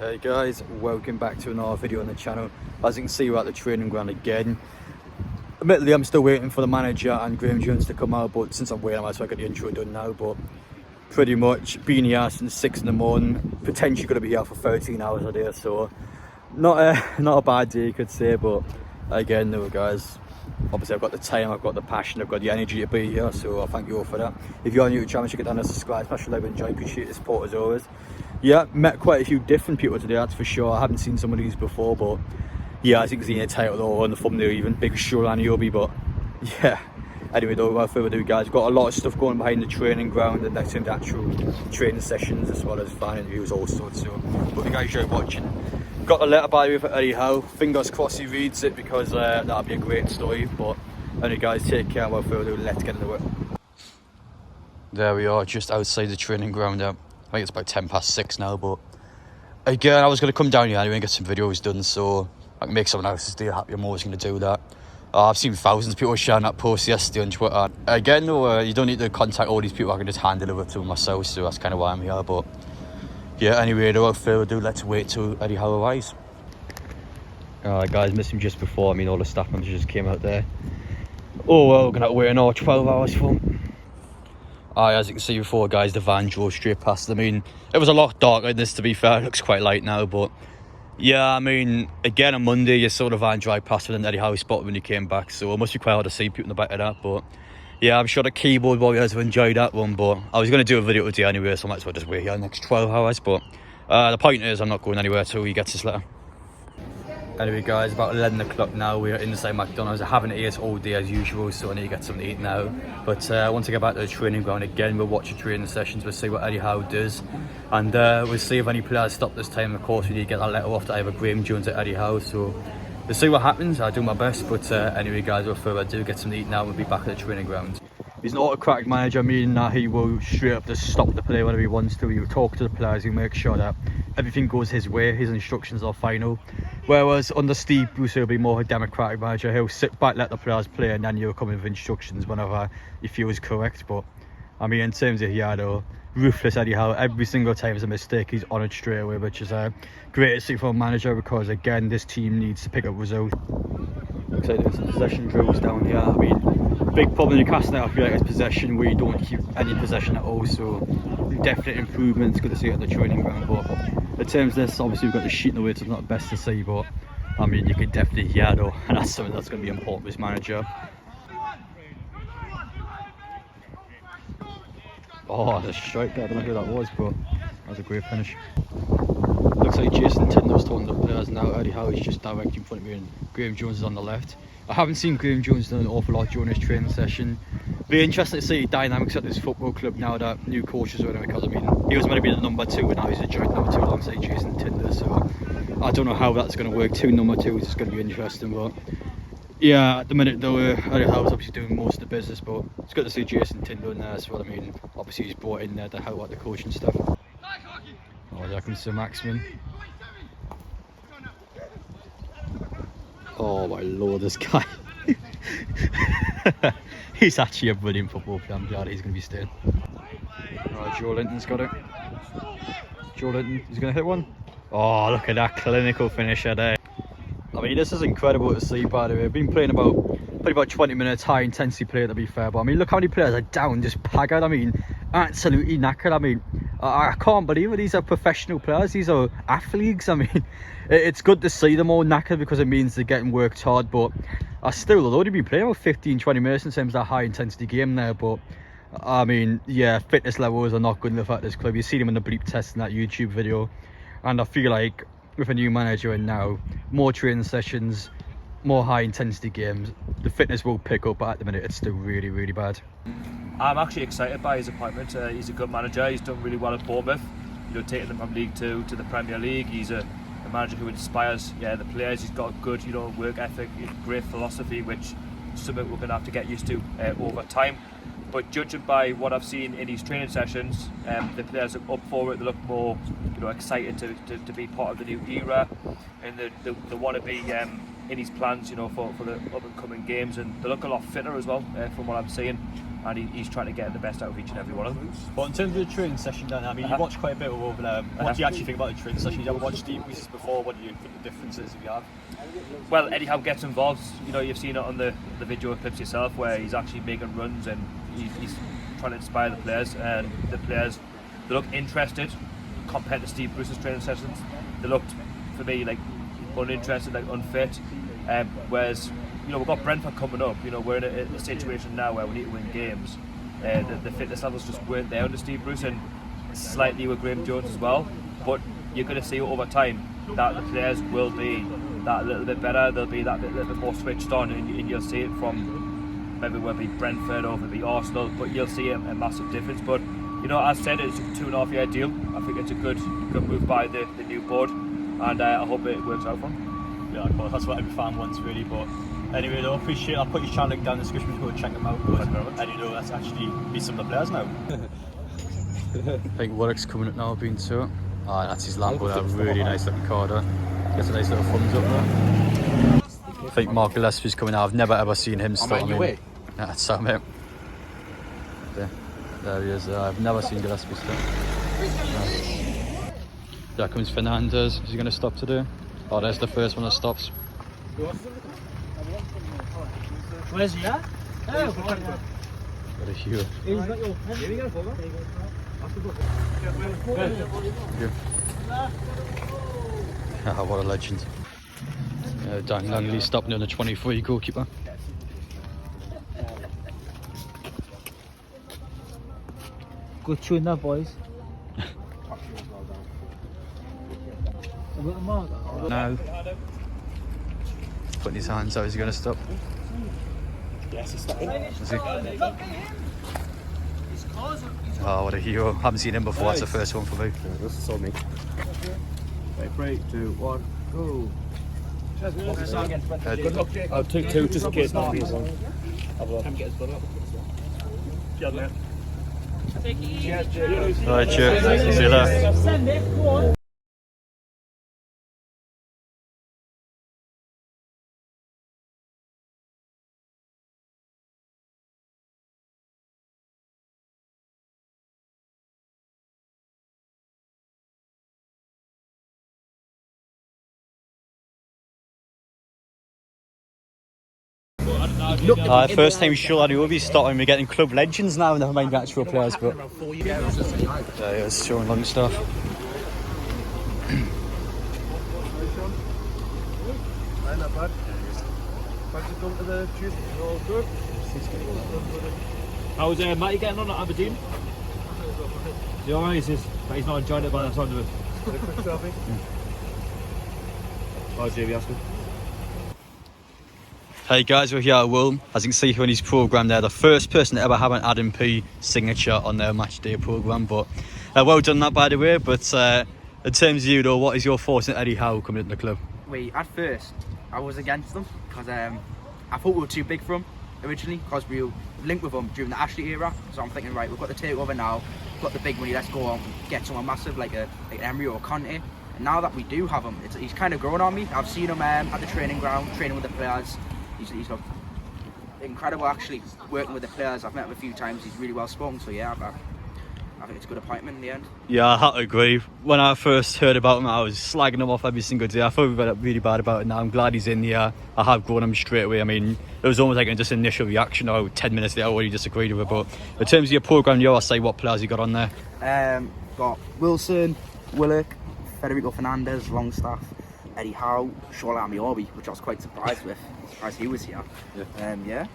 Hey guys, welcome back to another video on the channel. As you can see, we're at the training ground again. Admittedly, I'm still waiting for the manager and Graham Jones to come out, but since I'm waiting, I might as well get the intro done now. But pretty much been here since 6 in the morning, potentially going to be here for 13 hours a day, so not a bad day, you could say. But again, though, guys, obviously I've got the time, I've got the passion, I've got the energy to be here, so I thank you all for that. If you're new to the channel, check it down and subscribe, smash the like button, appreciate the support as always. Yeah, met quite a few different people today, that's for sure. I haven't seen some of these before, but yeah, as you can see in the title or on the thumbnail even, big shoreline Yobi. But yeah, anyway, though, without further ado, guys, we've got a lot of stuff going behind the training ground and next in the actual training sessions, as well as fan interviews also. So hope you guys enjoy watching. Got a letter by the way for Eddie Howe. Fingers crossed he reads it, because that'll be a great story. But anyway, guys, take care. Without further ado, let's get into it. There we are, just outside the training ground. I think it's about 6:10 now, but again, I was going to come down here anyway and get some videos done so I can make someone else's day happy. I'm always going to do that. I've seen thousands of people sharing that post yesterday on Twitter. Again, though, you don't need to contact all these people. I can just hand deliver to them myself, so that's kind of why I'm here. But yeah, anyway, without further ado, let's wait till Eddie Howe arrives. Alright guys, missed him just before. I mean, all the staff members just came out there. Oh well, we're going to have to wait another 12 hours for him. As you can see before, guys, the van drove straight past. I mean, it was a lot darker than this, to be fair. It looks quite light now, but yeah, I mean, again, on Monday, you saw the van drive past with Eddie Howe spotted when he came back, so it must be quite hard to see people in the back of that. But yeah, I'm sure the keyboard warriors have enjoyed that one, but I was going to do a video today anyway, so I might as well just wait here the next 12 hours. But the point is, I'm not going anywhere until he gets his letter. Anyway, guys, about 11 o'clock now. We're inside McDonald's. I haven't eaten all day as usual, so I need to get something to eat now. But once I get back to the training ground again, we'll watch the training sessions. We'll see what Eddie Howe does, and we'll see if any players stop this time. Of course, we need to get that letter off to either Graham Jones or Eddie Howe, so we'll see what happens. I'll do my best. But anyway, guys, without further ado, get something to eat now. We'll be back at the training ground. He's an autocratic manager, meaning that he will straight up just stop the player whenever he wants to. He will talk to the players, he'll make sure that everything goes his way, his instructions are final. Whereas under Steve Bruce, he'll be more a democratic manager. He'll sit back, let the players play, and then he'll come in with instructions whenever he feels correct. But I mean, in terms of here, though, ruthless Eddie Howe. Every single time there's a mistake, he's on it straight away, which is great to see from a manager, because again, this team needs to pick up results. Looks like there's some possession drills down here. I mean, big problem in Newcastle now, I feel like, is possession. We don't keep any possession at all, so definite improvements. Good to see at the training ground. But in terms of this, obviously we've got the sheet in the way, so it's not the best to see, but I mean, you can definitely hear though, and that's something that's going to be important with this manager. Oh, the strike there, I don't know who that was, but that was a great finish. Looks like Jason Tinder's talking to the players now. Eddie Howe is just directly in front of me, and Graham Jones is on the left. I haven't seen Graham Jones do an awful lot during his training session. Be interesting to see the dynamics at this football club now that new coaches are in, because I mean, he was meant to be the number 2 and now he's a joint number 2 alongside Jason Tinder, so I don't know how that's going to work. 2 number 2s is going to be interesting. But yeah, at the minute though, Eddie Howe's obviously doing most of the business, but it's good to see Jason Tinder in there as well. I mean, obviously he's brought in there to help out the coaching stuff. Oh, there comes Sir Maxman. Oh my lord, this guy. He's actually a brilliant football player. I'm glad he's going to be staying. Right, Joe Linton's got it. Joe Linton, he's going to hit one. Oh, look at that clinical finisher there. I mean, this is incredible to see, by the way. I've been playing probably about 20 minutes, high intensity play, to be fair. But I mean, look how many players are down, just paggered. I mean, absolutely knackered. I mean, I can't believe it. These are professional players. These are athletes. I mean, it's good to see them all knackered, because it means they're getting worked hard. But I still, although they've been playing about 15-20 minutes in terms of that high intensity game there. But I mean, yeah, fitness levels are not good enough at this club. You see them in the bleep test in that YouTube video. And I feel like with a new manager in now, more training sessions, more high intensity games, the fitness will pick up, but at the minute it's still really, really bad. I'm actually excited by his appointment. He's a good manager. He's done really well at Bournemouth, you know, taking them from League 2 to the Premier League. He's a manager who inspires the players. He's got a good, you know, work ethic, great philosophy, which is something we're going to have to get used to over time. But judging by what I've seen in his training sessions, the players are up for it. They look more, you know, excited to be part of the new era, and they want to be in his plans, you know, for the up and coming games, and they look a lot fitter as well from what I'm seeing. and he's trying to get the best out of each and every one of them. But in terms of the training session, Dan, I mean, you watched quite a bit over there. What do you actually think about the training session? You ever watched Steve Bruce's before? What do you think the difference is if you have? Well, Eddie Howe gets involved. You know, you've seen it on the video clips yourself, where he's actually making runs and he's trying to inspire the players, and the players, they look interested compared to Steve Bruce's training sessions. They looked, for me, like uninterested, like unfit. Whereas, you know, we've got Brentford coming up. You know, we're in a situation now where we need to win games. The fitness levels just weren't there under Steve Bruce, and slightly with Graham Jones as well. But you're going to see over time that the players will be that little bit better. They'll be that little bit more switched on, and you'll see it from maybe whether it be Brentford or maybe Arsenal. But you'll see a massive difference. But you know, as said, it's a 2.5-year deal. I think it's a good move by the new board, and I hope it works out for him. Yeah, of course, that's what every fan wants, really. But anyway, though, appreciate it. I'll put your channel link down in the description to go check them out. And you know, that's actually be some of the players now. I think Warwick's coming up now, being to it. Ah, that's his Lambo, that really nice looking car there. Gets a nice little thumbs up there. I think Mark Gillespie's coming out. I've never ever seen him start. On your way? Yeah, that's Sam, mate. There he is. I've never seen Gillespie start. There comes Fernandez. Is he going to stop today? Oh, there's the first one that stops. Where's he at? What a hero. Ah, what a legend. Dan Langley stopping on the 23 goalkeeper. Good tune that, boys. No. Putting his hands out, is he going to stop? Yes, he's stopping. Is he? Oh, what a hero. Haven't seen him before, that's the first one for me. Yeah, this is all me. Right, 3, 2, 1, go. Good luck, Jake. I'll take 2 just in case nothing is on. Have a look. Get his blood up. Cheers, mate. Cheers, Jake. Alright, cheers. See you later. First time sure that we'll be starting, we're getting club legends now, never mind the actual players, but yeah, he was showing long stuff. How's Matty getting on at Aberdeen? The alright, but he's not enjoying it by the time of it. How's Jamie asking? Hey guys, we're here at Wilm. As you can see here in his programme there, the first person to ever have an Adam P signature on their match day programme. But well done that, by the way. But in terms of you though, what is your thoughts on Eddie Howe coming into the club? Wait, at first I was against them because I thought we were too big for him originally, because we were linked with him during the Ashley era. So I'm thinking, right, we've got the takeover now, we've got the big money, let's go on get someone massive like an Emery or Conte. And now that we do have him, he's kind of grown on me. I've seen him at the training ground, training with the players. He's looked incredible actually, working with the players. I've met him a few times, he's really well spoken, so yeah, I think it's a good appointment in the end. Yeah, I have to agree. When I first heard about him, I was slagging him off every single day. I felt really bad about it now. I'm glad he's in here. I have grown him straight away. I mean, it was almost like a just initial reaction. 10 minutes later I already disagreed with it. But in terms of your programme, I'll say what players you got on there. Got Wilson, Willock, Federico Fernandez, Longstaff, Eddie Howe, Shola Amiobi, which I was quite surprised with. Surprised he was here. Yeah.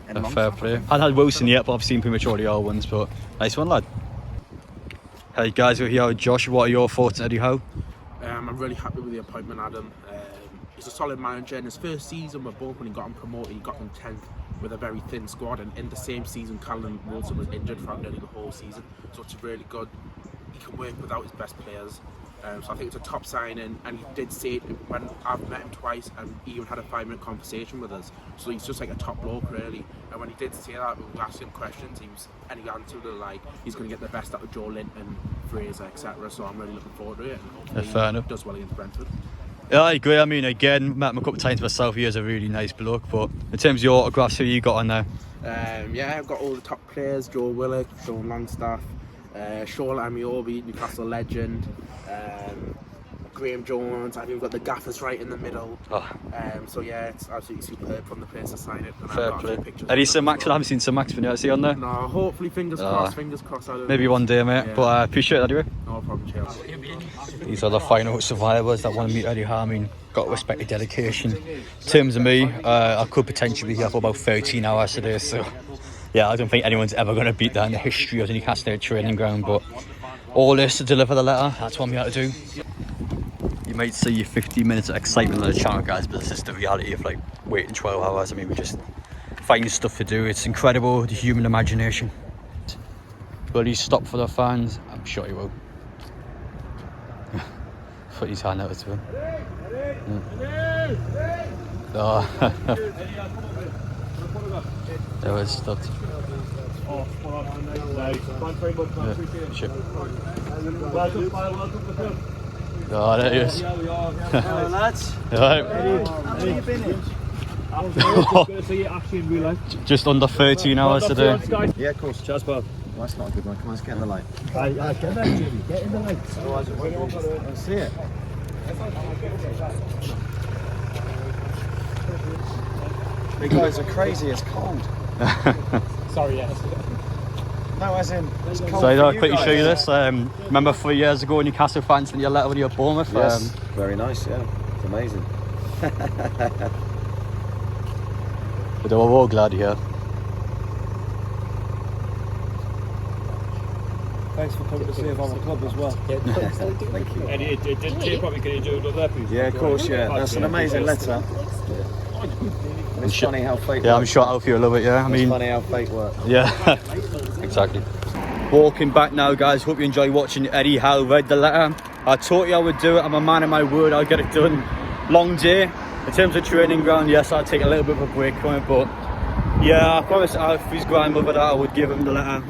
And Fair play. I hadn't had Wilson yet, but I've seen pretty much all the other ones. But nice one, lad. Hey guys, we're here with Josh. What are your thoughts on Eddie Howe? I'm really happy with the appointment, Adam. He's a solid manager. In his first season with both, when he got him promoted, he got them 10th with a very thin squad. And in the same season, Callum Wilson was injured for nearly the whole season. So it's really good. He can work without his best players. So I think it's a top signing, and he did say it when I've met him twice, and he even had a 5-minute conversation with us. So he's just like a top bloke, really. And when he did say that, we asked him questions. He answered like he's going to get the best out of Joe Linton, Fraser, etc. So I'm really looking forward to it, and hopefully he does well against Brentford. Yeah, I agree. I mean, again, met him a couple of times myself. He is a really nice bloke. But in terms of your autographs, who you got on there? Yeah, I've got all the top players: Joe Willock, Sean Longstaff, Sean Amiobi, Newcastle legend, Graham Jones. I've even got the gaffers right in the middle. So yeah, it's absolutely superb from the place to sign it. And Fair I've got a play. few pictures Eddie, of Sir them Max, as I well. haven't seen Sir Max for you. See on there? No, hopefully fingers crossed. Fingers crossed. I don't Maybe know. one day, mate. Yeah. But I appreciate it anyway. No problem, cheers. These are the final survivors that want to meet Eddie Howe. I mean, got to respect the dedication. In terms of me, I could potentially be here for about 13 hours today, so yeah, I don't think anyone's ever going to beat that in the history of the Newcastle training ground, but all this to deliver the letter, that's what I'm here to do. You might see 15 minutes of excitement on the channel, guys, but this is the reality of like waiting 12 hours. I mean, we just find stuff to do. It's incredible, the human imagination. Will he stop for the fans? I'm sure he will. Put his hand out to him. Oh. There was stopped. Yeah, sure. Oh, there he is. Hello, lads. Alright. How long you been in? Just under 13 hours today. Yeah, of course. Cheers, pal. Well, that's not a good one. Come on, let's get in the light. Get that, Jimmy. Get in the light. Let's see it. You guys are crazy, it's cold. Sorry, yes. No, as in, it's cold. So I'll for you quickly guys. show you this. Remember 3 years ago, Newcastle fans sent you a letter with your Bournemouth? Yes, very nice, yeah. It's amazing. But they were all glad here. Thanks for coming to see our club as well. Thank you. Eddie, probably can you do another please? Yeah, of course, yeah. That's an amazing letter. And it's funny how fate Yeah, I'm works. sure Alfie will love it, yeah. I It's mean, funny how fate works. yeah, exactly. Walking back now, guys. Hope you enjoy watching Eddie Howe read the letter. I told you I would do it. I'm a man of my word. I'll get it done. Long day. In terms of training ground, yes, I'll take a little bit of a break from it, but yeah, I promised Alfie's grandmother that I would give him the letter.